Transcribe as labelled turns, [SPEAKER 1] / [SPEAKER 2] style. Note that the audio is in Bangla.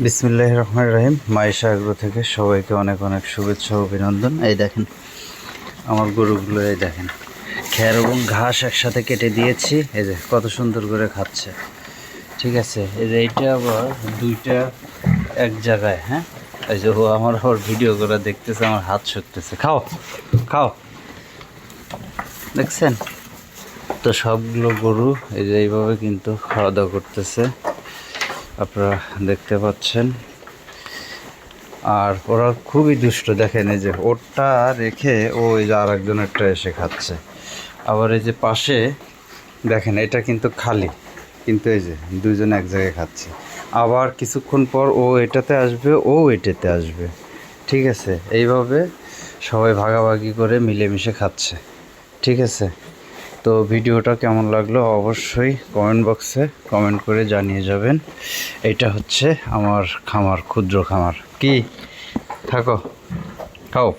[SPEAKER 1] বিসমিল্লাহির রহমানির রহিম। মাইশা এগ্রো থেকে সবাইকে অনেক অনেক শুভেচ্ছা ও অভিনন্দন। এই দেখেন আমার গরুগুলো, এই দেখেন খ্যার এবং ঘাস একসাথে কেটে দিয়েছি, এই যে কত সুন্দর করে খাচ্ছে। ঠিক আছে, এই যে এইটা আবার দুইটা এক জায়গায়, হ্যাঁ এই যে ও আমার আবার ভিডিও করে দেখতেছে, আমার হাত সরতেছে। খাও খাও, দেখছেন তো সবগুলো গরু এই যে এইভাবে কিন্তু খাওয়া দাওয়া করতেছে, আপনারা দেখতে পাচ্ছেন। আর ওরা খুবই দুষ্ট, দেখেন এই যে ওরটা রেখে ও এই যে আর একজনেরটা এসে খাচ্ছে। আবার এই যে পাশে দেখেন এটা কিন্তু খালি, কিন্তু এই যে দুইজনে এক জায়গায় খাচ্ছে। আবার কিছুক্ষণ পর ও এটাতে আসবে, ও এটাতে আসবে। ঠিক আছে, এইভাবে সবাই ভাগাভাগি করে মিলেমিশে খাচ্ছে। ঠিক আছে, তো ভিডিওটা কেমন লাগলো অবশ্যই কমেন্ট বক্সে কমেন্ট করে জানিয়ে যাবেন। এটা হচ্ছে আমার খামার, ক্ষুদ্র খামার। কি থাকো, খাও।